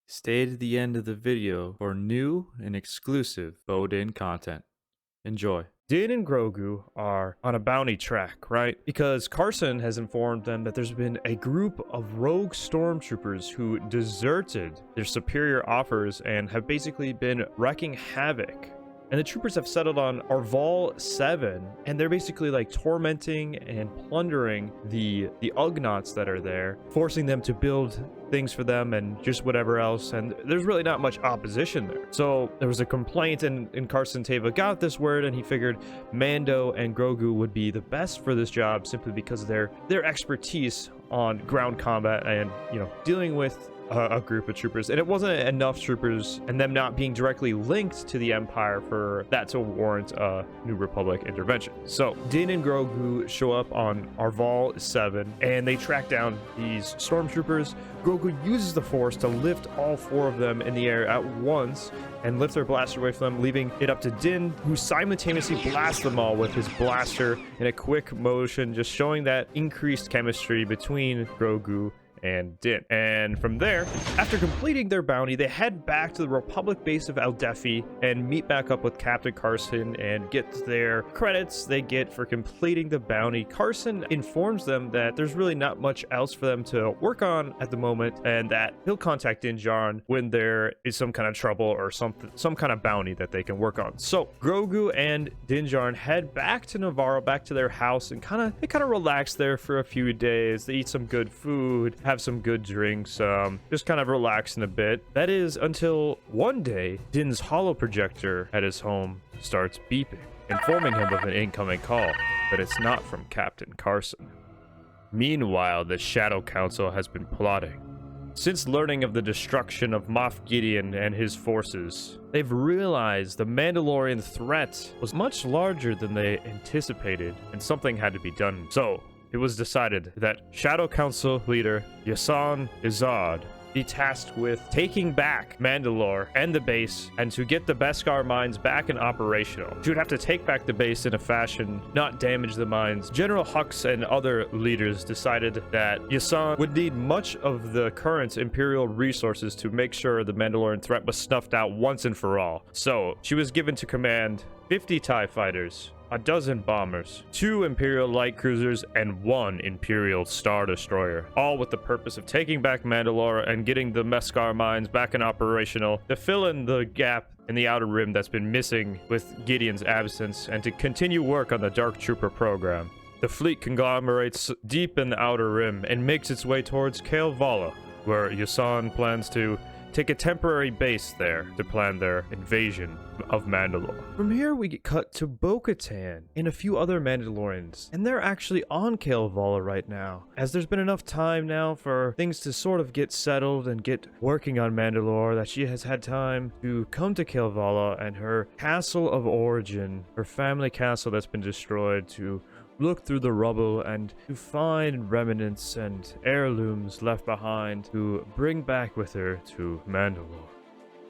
Stay to the end of the video for new and exclusive BoDin content. Enjoy. Din and Grogu are on a bounty track, right? Because Carson has informed them that there's been a group of rogue stormtroopers who deserted their superior offers and have basically been wreaking havoc. And the troopers have settled on Arval 7, and they're basically like tormenting and plundering the Ugnaughts that are there, forcing them to build things for them and just whatever else, and there's really not much opposition there. So there was a complaint, and Carson Teva got this word, and he figured Mando and Grogu would be the best for this job simply because of their expertise on ground combat and, you know, dealing with a group of troopers. And it wasn't enough troopers and them not being directly linked to the Empire for that to warrant a New Republic intervention. So Din and Grogu show up on Arval 7 and they track down these stormtroopers. Grogu uses the Force to lift all four of them in the air at once and lift their blaster away from them, leaving it up to Din, who simultaneously blasts them all with his blaster in a quick motion, just showing that increased chemistry between Grogu and Din. And from there, after completing their bounty, they head back to the Republic base of Aldefi and meet back up with Captain Carson and get their credits they get for completing the bounty. Carson informs them that there's really not much else for them to work on at the moment, and that he'll contact Djarin when there is some kind of trouble or some kind of bounty that they can work on. So Grogu and Djarin head back to Navarro, back to their house, and kind of relax there for a few days. They eat some good food, have some good drinks, just kind of relaxing a bit. That is until one day, Din's holo projector at his home starts beeping, informing him of an incoming call, but it's not from Captain Carson. Meanwhile, the Shadow Council has been plotting. Since learning of the destruction of Moff Gideon and his forces, they've realized the Mandalorian threat was much larger than they anticipated, and something had to be done. So it was decided that Shadow Council leader Yasan Izard be tasked with taking back Mandalore and the base, and to get the Beskar mines back and operational. She would have to take back the base in a fashion not damage the mines. General Hux and other leaders decided that Yasan would need much of the current Imperial resources to make sure the Mandalorian threat was snuffed out once and for all. So she was given to command 50 TIE fighters, a dozen bombers, 2 Imperial light cruisers, and 1 Imperial Star Destroyer, all with the purpose of taking back Mandalore and getting the Beskar mines back and operational to fill in the gap in the Outer Rim that's been missing with Gideon's absence, and to continue work on the Dark Trooper program. The fleet conglomerates deep in the Outer Rim and makes its way towards Kale Vala, where Yasan plans to take a temporary base there to plan their invasion of Mandalore. From here, we get cut to Bo-Katan and a few other Mandalorians, and they're actually on Kale Vala right now, as there's been enough time now for things to sort of get settled and get working on Mandalore that she has had time to come to Kale Vala and her castle of origin, her family castle that's been destroyed, to look through the rubble and to find remnants and heirlooms left behind to bring back with her to Mandalore.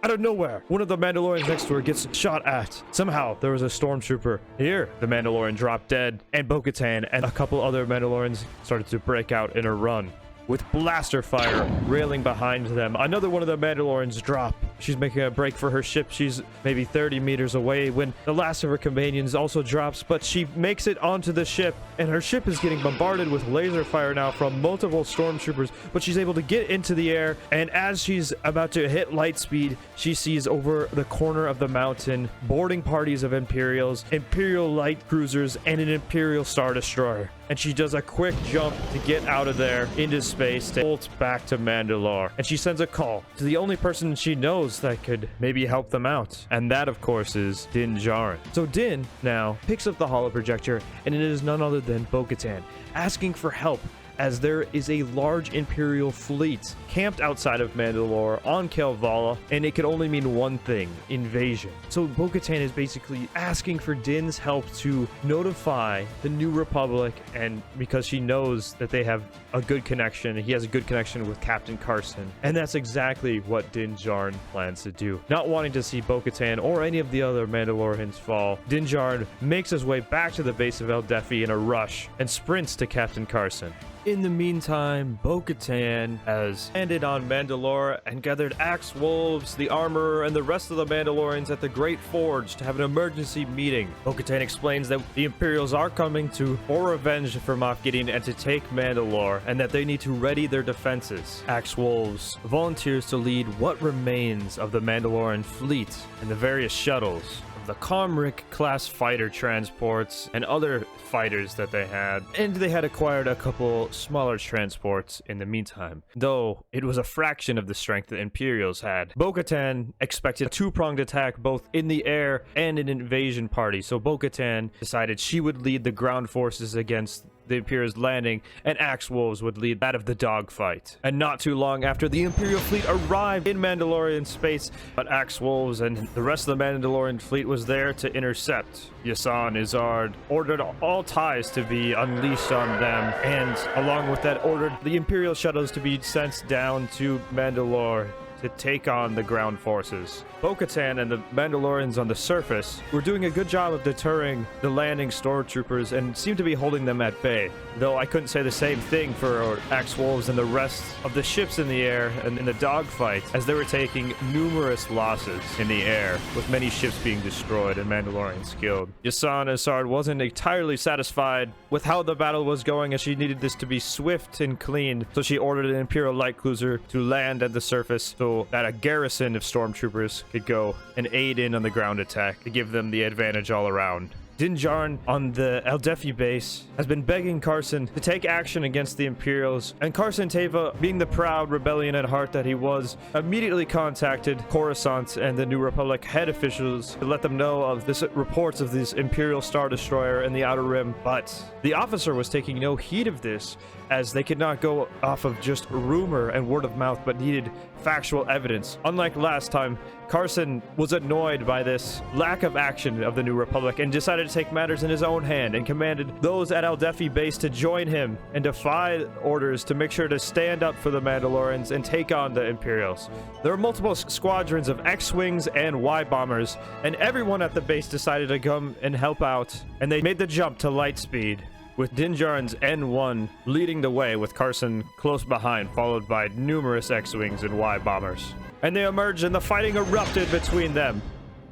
Out of nowhere, one of the Mandalorians next to her gets shot at. Somehow, there was a stormtrooper. Here, the Mandalorian dropped dead, and Bo-Katan and a couple other Mandalorians started to break out in a run, with blaster fire railing behind them. Another one of the Mandalorians drop. She's making a break for her ship. She's maybe 30 meters away when the last of her companions also drops, but she makes it onto the ship, and her ship is getting bombarded with laser fire now from multiple stormtroopers, but she's able to get into the air, and as she's about to hit light speed, she sees over the corner of the mountain boarding parties of Imperials, Imperial light cruisers, and an Imperial Star Destroyer. And she does a quick jump to get out of there into space to bolt back to Mandalore. And she sends a call to the only person she knows that could maybe help them out. And that, of course, is Djarin. So Din now picks up the holoprojector, and it is none other than Bo-Katan asking for help, as there is a large Imperial fleet camped outside of Mandalore on Kale Vala, and it could only mean one thing: invasion. So Bo-Katan is basically asking for Din's help to notify the New Republic, and because she knows that they have a good connection, he has a good connection with Captain Carson, and that's exactly what Djarin plans to do. Not wanting to see Bo-Katan or any of the other Mandalorians fall, Djarin makes his way back to the base of Aldefi in a rush and sprints to Captain Carson. In the meantime, Bo-Katan has landed on Mandalore and gathered Axe Wolves, the Armorer, and the rest of the Mandalorians at the Great Forge to have an emergency meeting. Bo-Katan explains that the Imperials are coming for revenge for Moff Gideon and to take Mandalore, and that they need to ready their defenses. Axe Wolves volunteers to lead what remains of the Mandalorian fleet and the various shuttles, the Comric-class fighter transports and other fighters that they had, and they had acquired a couple smaller transports in the meantime, though it was a fraction of the strength the Imperials had. Bo-Katan expected a two-pronged attack both in the air and an invasion party, so Bo-Katan decided she would lead the ground forces against the Imperial's landing, and Axe Wolves would lead that of the dogfight. And not too long after, the Imperial fleet arrived in Mandalorian space, but Axe Wolves and the rest of the Mandalorian fleet was there to intercept. Yasan Izzard ordered all ties to be unleashed on them, and along with that ordered the Imperial shuttles to be sent down to Mandalore to take on the ground forces. Bo-Katan and the Mandalorians on the surface were doing a good job of deterring the landing stormtroopers and seemed to be holding them at bay, though I couldn't say the same thing for Axe Wolves and the rest of the ships in the air and in the dogfight, as they were taking numerous losses in the air, with many ships being destroyed and Mandalorians killed. Yasan Izzard wasn't entirely satisfied with how the battle was going, as she needed this to be swift and clean, so she ordered an Imperial light cruiser to land at the surface so that a garrison of stormtroopers could go and aid in on the ground attack to give them the advantage all around. Djarin on the Eldefi base has been begging Kyrze to take action against the Imperials, and Kyrze Teva, being the proud rebellion at heart that he was, immediately contacted Coruscant and the New Republic head officials to let them know of this reports of this Imperial Star Destroyer in the Outer Rim, but the officer was taking no heed of this, as they could not go off of just rumor and word of mouth, but needed factual evidence. Unlike last time, Kyrze was annoyed by this lack of action of the New Republic and decided to take matters in his own hand and commanded those at Eldefi base to join him and defy orders to make sure to stand up for the Mandalorians and take on the Imperials. There were multiple squadrons of X-Wings and Y-Bombers, and everyone at the base decided to come and help out, and they made the jump to light speed, with Djarin's N1 leading the way with Kyrze close behind, followed by numerous X-Wings and Y-Bombers. And they emerged and the fighting erupted between them.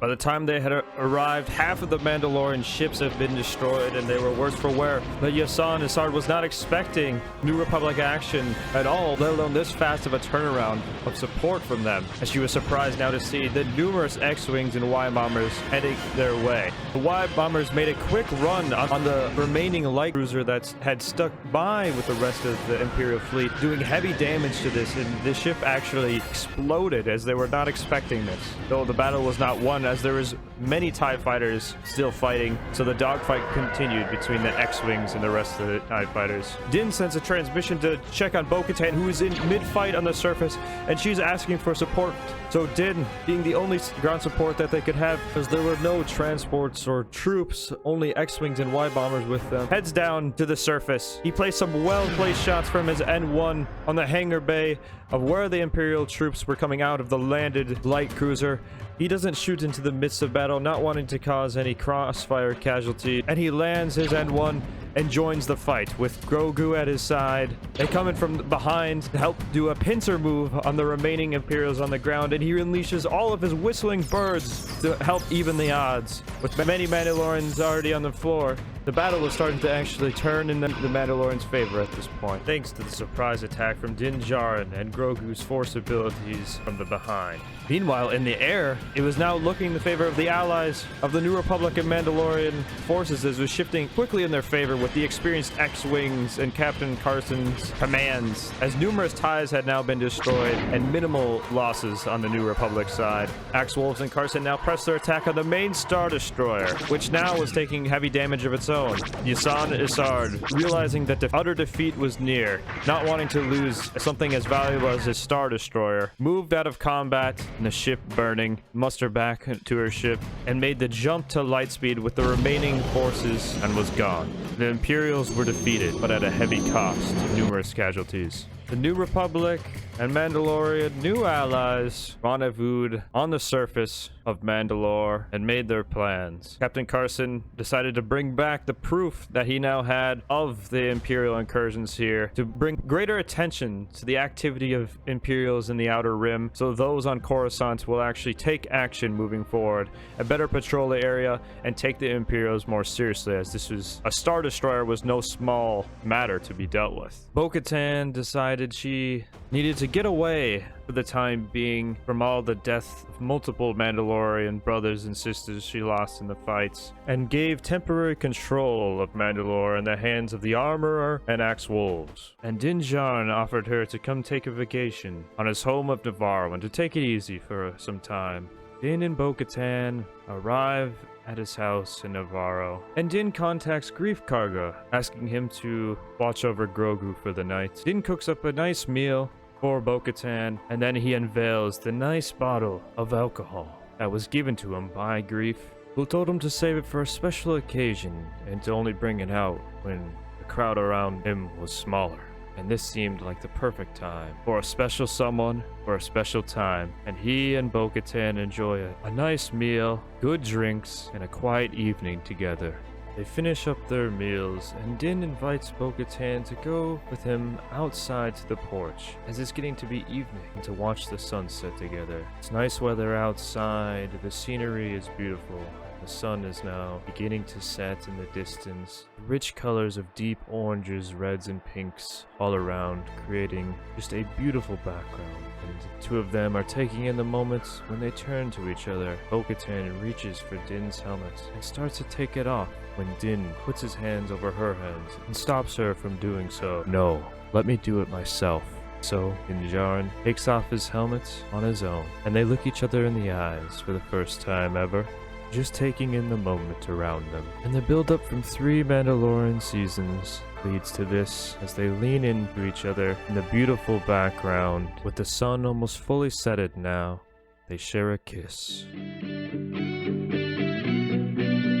By the time they had arrived, half of the Mandalorian ships have been destroyed, and they were worse for wear. But Yasan Izzard was not expecting New Republic action at all, let alone this fast of a turnaround of support from them, as she was surprised now to see the numerous X-Wings and Y-Bombers heading their way. The Y-Bombers made a quick run on the remaining light cruiser that had stuck by with the rest of the Imperial fleet, doing heavy damage to this, and the ship actually exploded, as they were not expecting this. Though the battle was not won, as there was many TIE fighters still fighting, so the dogfight continued between the X-Wings and the rest of the TIE fighters. Din sends a transmission to check on Bo-Katan, who is in mid-fight on the surface, and she's asking for support. So Din, being the only ground support that they could have, because there were no transports or troops, only X-Wings and Y-Bombers with them, heads down to the surface. He placed some well-placed shots from his N1 on the hangar bay of where the Imperial troops were coming out of the landed light cruiser. He doesn't shoot into the midst of battle, not wanting to cause any crossfire casualty, and he lands his N1 and joins the fight with Grogu at his side. They come in from behind to help do a pincer move on the remaining Imperials on the ground, and he unleashes all of his whistling birds to help even the odds. With many Mandalorians already on the floor, the battle was starting to actually turn in the Mandalorians' favor at this point, thanks to the surprise attack from Din Djarin and Grogu's force abilities from the behind. Meanwhile, in the air, it was now looking in the favor of the allies of the New Republic and Mandalorian forces, as was shifting quickly in their favor with the experienced X-Wings and Captain Kyrze's commands, as numerous TIEs had now been destroyed and minimal losses on the New Republic side. Axe Wolves and Kyrze now pressed their attack on the main Star Destroyer, which now was taking heavy damage of its own. Yasan Izzard, realizing that the utter defeat was near, not wanting to lose something as valuable as his Star Destroyer, moved out of combat and the ship burning, mustered back to her ship, and made the jump to lightspeed with the remaining forces and was gone. The Imperials were defeated, but at a heavy cost, numerous casualties. The New Republic and Mandalorian new allies rendezvoused on the surface of Mandalore and made their plans. Captain Kyrze decided to bring back the proof that he now had of the Imperial incursions here to bring greater attention to the activity of Imperials in the Outer Rim, so those on Coruscant will actually take action moving forward and better patrol the area and take the Imperials more seriously, as this was a Star Destroyer was no small matter to be dealt with. Bo-Katan decided she needed to get away for the time being from all the death of multiple Mandalorian brothers and sisters she lost in the fights, and gave temporary control of Mandalore in the hands of the Armorer and Axe Wolves. And Djarin offered her to come take a vacation on his home of Navarro and to take it easy for some time. Din and Bo-Katan arrive at his house in Navarro, and Din contacts Grief Karga, asking him to watch over Grogu for the night. Din cooks up a nice meal for Bo-Katan, and then he unveils the nice bottle of alcohol that was given to him by Grief, who told him to save it for a special occasion and to only bring it out when the crowd around him was smaller. And this seemed like the perfect time for a special someone for a special time, and he and Bo-Katan enjoy a nice meal, good drinks, and a quiet evening together. They finish up their meals, and Din invites Bo-Katan to go with him outside to the porch, as it's getting to be evening, and to watch the sunset together. It's nice weather outside, the scenery is beautiful. The sun is now beginning to set in the distance. Rich colors of deep oranges, reds, and pinks all around, creating just a beautiful background. And the two of them are taking in the moments when they turn to each other. Bo-Katan reaches for Din's helmet and starts to take it off when Din puts his hands over her hands and stops her from doing so. "No, let me do it myself." So, Djarin takes off his helmet on his own, and they look each other in the eyes for the first time ever, just taking in the moment around them. And the build-up from 3 Mandalorian seasons leads to this, as they lean into each other in the beautiful background. With the sun almost fully setted now, they share a kiss.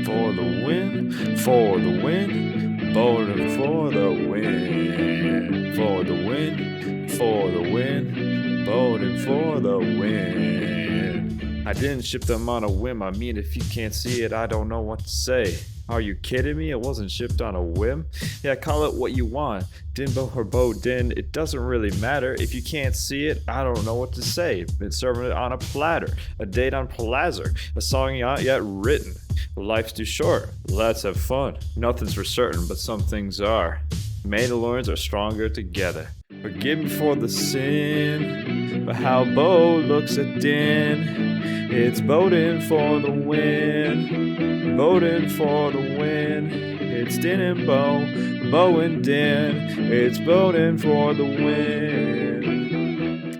For the win, for the win, BoDin for the win. For the win, for the win, BoDin for the win. I didn't ship them on a whim. I mean, if you can't see it, I don't know what to say. Are you kidding me? It wasn't shipped on a whim. Yeah, call it what you want. Dinbo or BoDin, it doesn't really matter. If you can't see it, I don't know what to say. Been serving it on a platter, a date on Palazzo, a song not yet written. Life's too short. Let's have fun. Nothing's for certain, but some things are. Mandalorians are stronger together. Forgive me for the sin, but how Bo looks at Din. It's BoDin for the win. BoDin for the win. It's Din and Bo and Din. It's BoDin for the win.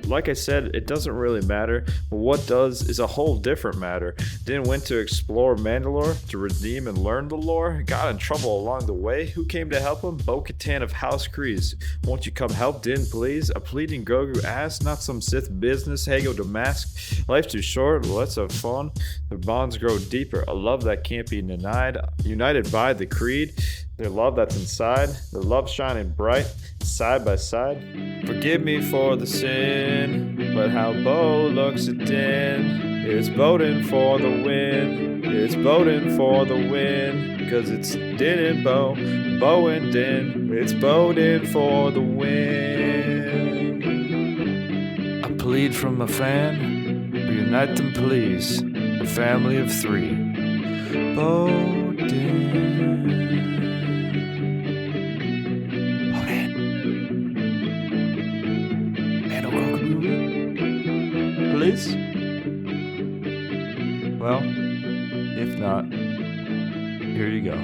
Like I said, it doesn't really matter, but what does is a whole different matter. Din went to explore Mandalore, to redeem and learn the lore, got in trouble along the way. Who came to help him? Bo-Katan of House Kyrze. Won't you come help Din, please? A pleading Grogu asked, not some Sith business, Hago Damask. Life's too short, let's have fun. The bonds grow deeper, a love that can't be denied, united by the creed. Their love that's inside, their love shining bright, side by side. Forgive me for the sin, but how Bo looks at Din. It's BoDin for the win. It's BoDin for the win. Cause it's Din and Bo and Din. It's BoDin for the win. A plead from a fan, reunite them please, a family of 3. BoDin. Please? Well, if not, here you go.